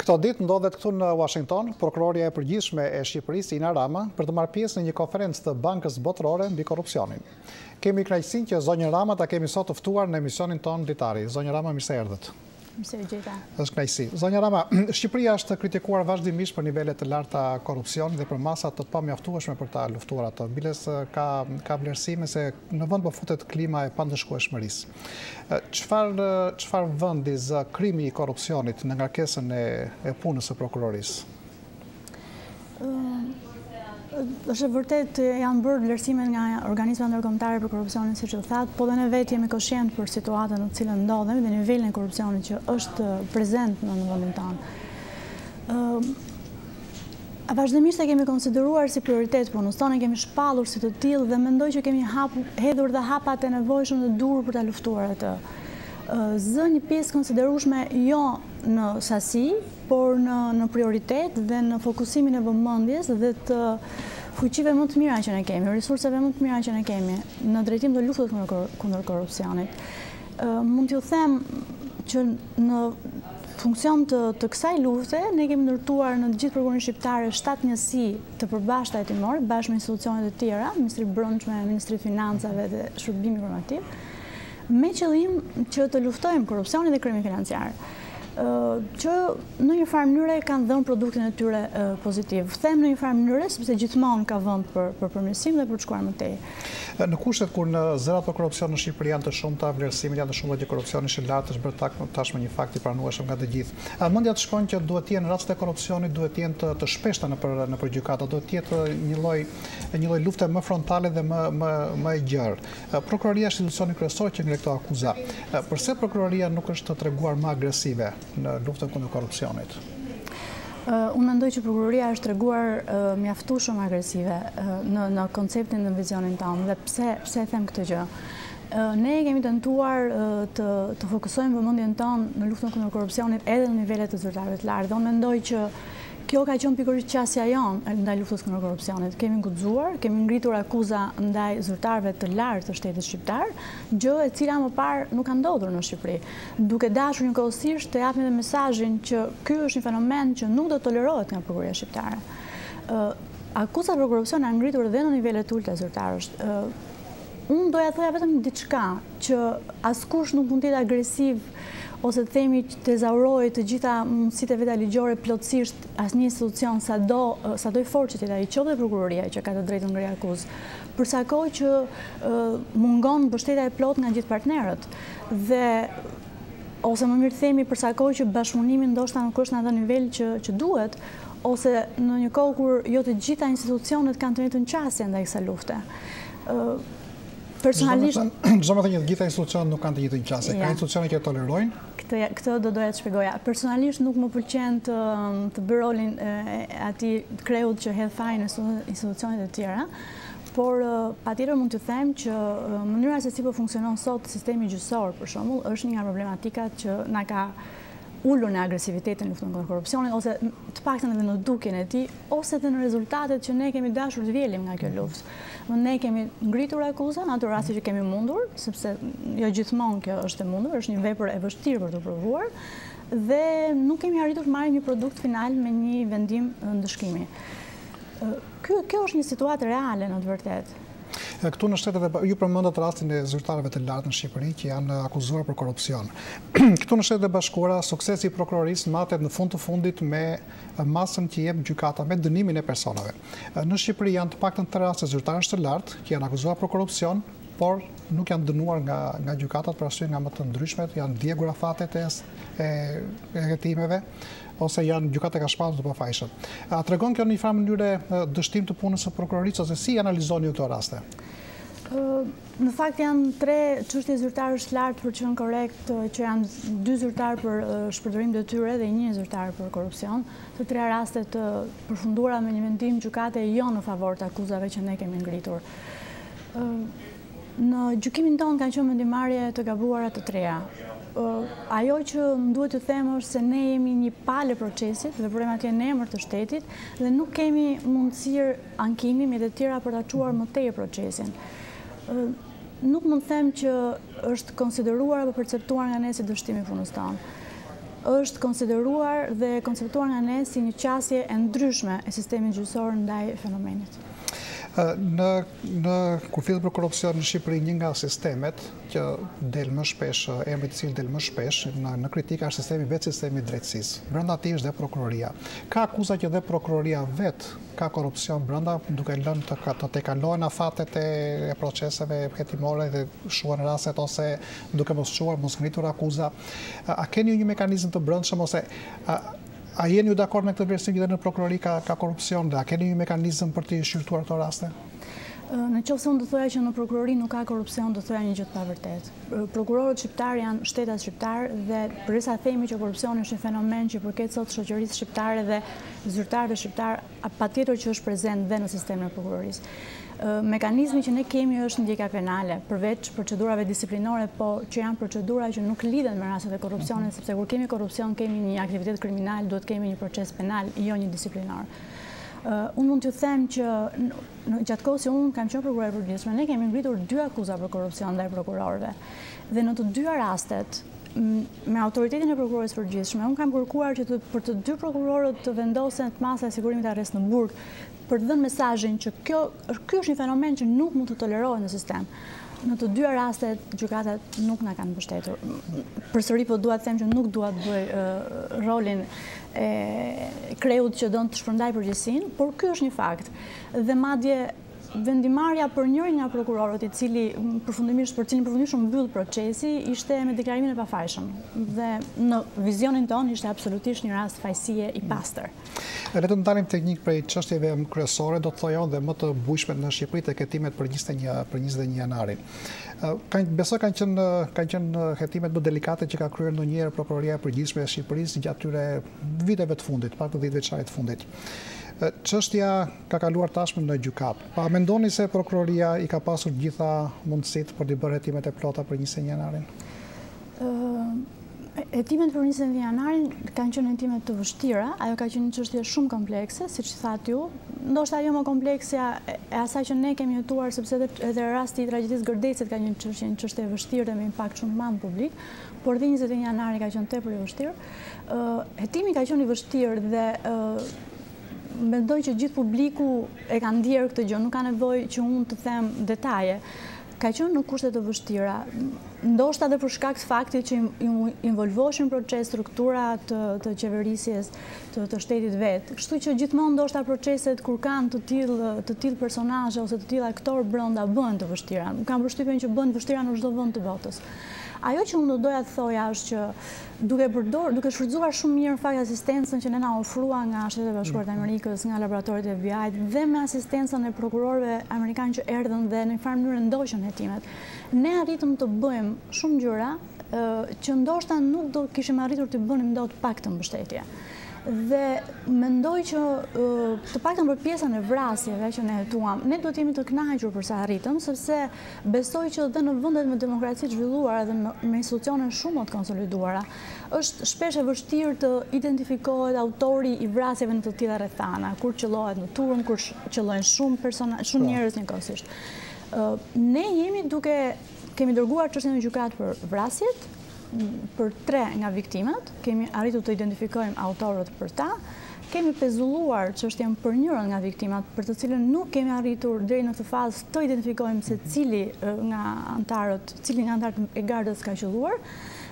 Këto ditë ndodhet këtu në Washington, prokuroria e përgjithshme e Shqipërisë, Ina Rama, për të marrë pjesë në një konferencë të Bankës Botërore mbi korrupsionin. Kemi kënaqësinë që zonjën Rama ta kemi sot të ftuar në emisionin ton ditari. Zonjë Rama, mirë se erdhët. Mirë se u gjeta. Është kënaqësi. Zonjë Rama, Shqipëria është kritikuar vazhdimisht për nivele të larta korrupsioni dhe për masa të pamjaftueshme për ta luftuar atë. Biles ka vlerësime se në vend po futet klima e pandëshkueshmërisë. Çfarë vendi zë krimi i korrupsionit në ngarkesën e punës së prokurorisë? Është vërtet janë bërë vlerësime nga organizma ndërkombëtare për korrupsionin, siç u thatë, po dhe ne vetë jemi koshient për situatën në të cilën ndodhemi dhe nivelin e korrupsionit që është prezent në vendin tonë. Vazhdimisht e kemi konsideruar si prioritet punës tonë, kemi shpallur si të tillë dhe mendoj që kemi hedhur dhe hapat e nevojshëm dhe durur për ta luftuar atë. Zë një pjesë konsiderueshme jo në sasi, por në prioritet dhe në fokusimin e vëmendjes dhe të fuqive më të mira që ne kemi, resurseve më të mira që ne kemi në drejtim të luftës kundër korrupsionit. Mund t'ju them që në funksion të kësaj lufte, ne kemi ndërtuar në të gjithë prokurorin shqiptare 7 njësi të përbashkëta hetimore, bashkë me institucionet e tjera, Ministri Brendshme, Ministri Financave dhe Shërbimi Informativ, me qëllim që të luftojmë korrupsionin dhe krimin financiar, që në një farë mënyre kanë dhënë produktin e tyre pozitiv. Them në një farë mënyre, sepse gjithmonë ka vend për përmirësim dhe për të shkuar më tej. Në kushtet kur në zërat për korrupsion në Shqipëri janë të shumta, vlerësimet janë të shumta që korrupsioni është i lartë, është bërë tashmë një fakt i pranueshëm nga të gjithë. Mendja të shkon që duhet të jenë rastet e korrupsionit, duhet të jenë të shpeshta nëpër gjykata, duhet të jetë një lloj lufte më frontale dhe më e gjerë. Prokuroria është institucioni kryesor që ngre këto akuza. Përse prokuroria nuk është të treguar më agresive në luftën kundër korrupsionit? Unë mendoj që prokuroria është treguar mjaftueshëm agresive në konceptin dhe vizionin tonë. Dhe pse them këtë gjë? Ne kemi tentuar të fokusojmë vëmendjen tonë në luftën kundër korrupsionit edhe në nivelet të zyrtarëve të lartë. Dhe unë mendoj që kjo ka qenë pikërisht qasja jonë ndaj luftës kundër korrupsionit. Kemi guxuar, kemi ngritur akuza ndaj zyrtarëve të lartë të shtetit shqiptar, gjë e cila më parë nuk ka ndodhur në Shqipëri. Duke dashur njëkohësisht të japim edhe mesazhin që ky është një fenomen që nuk do të tolerohet nga prokuroria shqiptare. Akuzat për korrupsion janë ngritur edhe në nivele të ulta zyrtarësh. Unë doja thoja vetëm diçka që askush nuk mund të jetë agresiv ose të themi që të tezaurojë të gjitha mundësitë e veta ligjore plotësisht asnjë institucion sado i fortë që të jetë ai, qoftë prokuroria që ka të drejtën ngri akuzë, përsa kohë që mungon mbështetja e plotë nga gjithë partnerët dhe ose më mirë themi përsa kohë që bashkëpunimi ndoshta nuk është në atë nivel që duhet, ose në një kohë kur jo të gjitha institucionet kanë të njëjtën qasje ndaj kësaj lufte. Personalisht, çdo më thënë që të gjitha institucionet nuk kanë të njëjtën qasje, ka institucione që tolerojnë. Këtë do doja të shpjegoja. Personalisht nuk më pëlqen të bëj rolin e atij kreut që hedh fajin në institucionet e tjera, por patjetër mund të them që mënyra se si po funksionon sot sistemi gjyqësor, për shembull, është një nga problematikat që na ka ulur në agresivitetin në luftën kundër korrupsionit, ose të paktën edhe në dukjen e tij, ose edhe në rezultatet që ne kemi dashur të vjelim nga kjo luftë. Ne kemi ngritur akuza në ato raste që kemi mundur, sepse jo gjithmonë kjo është e mundur, është një vepër e vështirë për të provuar, dhe nuk kemi arritur të marrim një produkt final me një vendim ndëshkimi. Kjo është një situatë reale në të vërtetë. Këtu në shtetet ju përmendët rastin e zyrtarëve të lartë në Shqipëri që janë akuzuar për korrupsion. Këtu në Shtetet e Bashkuara, suksesi i prokurorisë matet në fund të fundit me masën që jep gjykata, me dënimin e personave. Në Shqipëri janë të paktën 3 raste zyrtarësh të lartë që janë akuzuar për korrupsion, por nuk janë dënuar nga gjykatat për arsye nga më të ndryshmet, janë djegur afatet e hetimeve, ose janë gjykata ka shpallur të pafajshëm. A tregon kjo në një farë mënyrë dështim të punës së prokurorisë ose si analizoni ju këto raste? Në fakt janë 3 çështje zyrtarësh lartë, për të qenë korrekt, që janë 2 zyrtarë për shpërdorim detyre dhe 1 zyrtar për korrupsion. Të 3 rastet të përfunduara me një vendim gjykate jo në favor të akuzave që ne kemi ngritur. Në gjykimin tonë kanë qenë vendimarrje të gabuara të 3. Ajo që më duhet të them është se ne jemi një palë e procesit, veprohemi atje në emër të shtetit dhe nuk kemi mundësir ankimi me të tjera për ta çuar më tej procesin. Nuk mund të them që është konsideruar apo perceptuar nga ne si dështim i punës tonë. është konsideruar dhe konceptuar nga ne si një qasje e ndryshme e sistemit gjyqësor ndaj fenomenit. Kur flitet për korrupsion në Shqipëri, një nga sistemet që del më shpesh, emri i cili del më shpesh në kritika është sistemi i drejtësisë. Brenda tij është dhe prokuroria. Ka akuza që dhe prokuroria vet ka korrupsion brenda, duke lënë të tejkalohen afatet e proceseve hetimore dhe shuar rastet ose duke mos ngritur akuza. A keni një mekanizëm të brendshëm ose a jeni ju dakord me këtë versim që dhe në prokurori ka korrupsion dhe a keni një mekanizëm për të shqyrtuar këto raste? Në qoftë se unë të thoja që në prokurori nuk ka korrupsion, do thoja një gjë të pavërtet. Prokurorët shqiptar janë shtetat shqiptar dhe përisa themi që korrupsioni është një fenomen që përket sot shoqërisë shqiptare dhe zyrtarëve shqiptar, patjetër që është prezent dhe në sistemin e prokurorisë. Mekanizmi që ne kemi është ndjekja penale, përveç procedurave disiplinore, po që janë procedura që nuk lidhen me rastet e korrupsionit, sepse kur kemi korrupsion kemi një aktivitet kriminal, duhet kemi një proces penal, jo një disiplinor. Unë mund t'ju them që gjatë kohës që unë kam qenë prokuror e përgjithshme, ne kemi ngritur 2 akuza për korrupsion ndaj prokurorëve. Dhe në të 2 rastet, me autoritetin e prokurorisë përgjithshme, unë kam kërkuar që për të 2 prokurorët të vendosen të masa e sigurimit të arrest në burg, për të dhënë mesazhin që ky është një fenomen që nuk mund të tolerohet në sistem. Në të 2 rastet, gjykatat nuk na kanë mbështetur. Përsëri po dua të them që nuk dua të bëj rolin e kreut që don të shpërndaj përgjegjësinë, por ky është një fakt. Dhe madje vendimarrja për njërin nga prokurorët i cili përfundimisht mbyll procesi ishte me deklarimin e pafajshëm dhe në vizionin tonë ishte absolutisht një rast fajësie i pastër. Le të ndalim teknik prej çështjeve kryesore, do të thojë dhe më të bujshme në Shqipëri tek hetimet për 21 janarin. Besoj kanë qenë hetimet më delikate që ka kryer ndonjëherë prokuroria e përgjithshme e Shqipërisë gjatë tyre viteve të fundit, pak të 10 vjeçarit të fundit. Çështja ka kaluar tashmë në gjykat. Pa mendoni se prokuroria i ka pasur gjitha mundësitë për të bërë hetimet e plota për 21 janarin? Hetimet për 21 janarin kanë qenë hetime të vështira, ajo ka qenë një çështje shumë komplekse, siç thatë ju. Ndoshta jo më kompleksja e asaj që ne kemi jetuar, sepse edhe rasti i tragjedisë Gërdecit ka një çështje e vështirë dhe me impakt shumë të madh publik, por dhe 21 janari ka qenë tepër i vështirë. Hetimi ka qenë i vështirë dhe mendoj që gjithë publiku e ka ndjerë këtë gjë, nuk ka nevojë që unë të them detaje. Ka qenë në kushte të vështira, ndoshta edhe për shkak të faktit që involvoheshin në proces struktura të qeverisjes të shtetit vet. Kështu që gjithmonë ndoshta proceset kur kanë të tillë personazhe ose të tillë aktor brenda bëhen të vështira. Kam përshtypjen që bëhen të vështira në çdo vend të botës. Ajo që unë do doja të thoja është që duke shfrytzuar shumë mirë në fakt asistencën që ne na ofrua nga Shtetet e Bashkuara të Amerikës, nga laboratorit e FBI-t dhe me asistencën e prokurorëve amerikanë që erdhën dhe në një farë mënyrë ndoqën hetimet, ne arritëm të bëjmë shumë gjëra që ndoshta nuk do kishim arritur të bënim dot pak të mbështetje. Dhe mendoj që të paktën për pjesën e vrasjeve që ne hetuam, ne do të jemi të kënaqur për sa arritëm, sepse besoj që edhe në vendet me demokraci të zhvilluara dhe me institucione shumë të konsoliduara, është shpesh e vështirë të identifikohet autori i vrasjeve në të tilla rrethana, kur qellohet në turm, kur qellojnë shumë njerëz njëkohësisht. Ne kemi dërguar çështjen në gjykat për vrasjet, për 3 nga viktimat, kemi arritur të identifikojmë autorët për ta, kemi pezulluar çështjen për njërin nga viktimat, për të cilën nuk kemi arritur deri në këtë fazë të identifikojmë se cili nga antarët e gardës ka qelluar,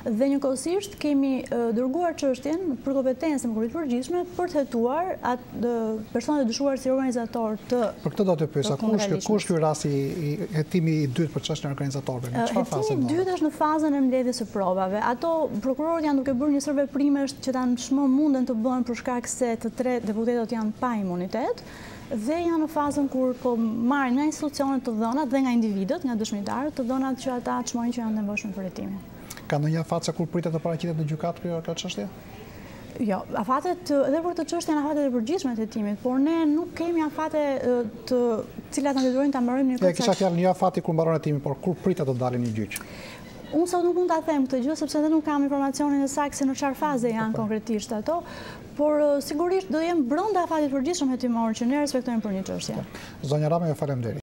dhe njëkohësisht kemi dërguar çështjen për kompetencën e prokurorisë së përgjithshme për të hetuar atë personat e dyshuar si organizator të. Për këtë do të pyesja, kush ky rasti i hetimi i dytë për çështjen e organizatorëve? Në çfarë faze? Hetimi i dytë është në fazën e mbledhjes së provave. Ato prokurorët janë duke bërë një sër veprime që tashmë munden të bëhen për shkak se të 3 deputetët janë pa imunitet. Dhe janë në fazën kur po marrin nga institucionet të dhënat dhe nga individët, nga dëshmitarët, të dhënat që ata çmojnë që janë nevojshëm për hetimin. Ka ndonjë afat se kur pritet të paraqitet në gjykat për këtë çështje? Jo, afatet edhe për këtë çështje janë afatet e përgjithshme të hetimit, por ne nuk kemi afate të cilat na detyrojnë ta mbarojmë një kohë. Kisha fjalë një afati kur mbaron hetimi, por kur pritet të dalin në gjyq? Unë sot nuk mund ta them këtë gjë sepse edhe nuk kam informacionin e saktë se në çfarë faze janë konkretisht ato, por sigurisht do jem brenda afatit përgjithshëm hetimor që ne respektojmë për një çështje. Zonja Rama, ju faleminderit.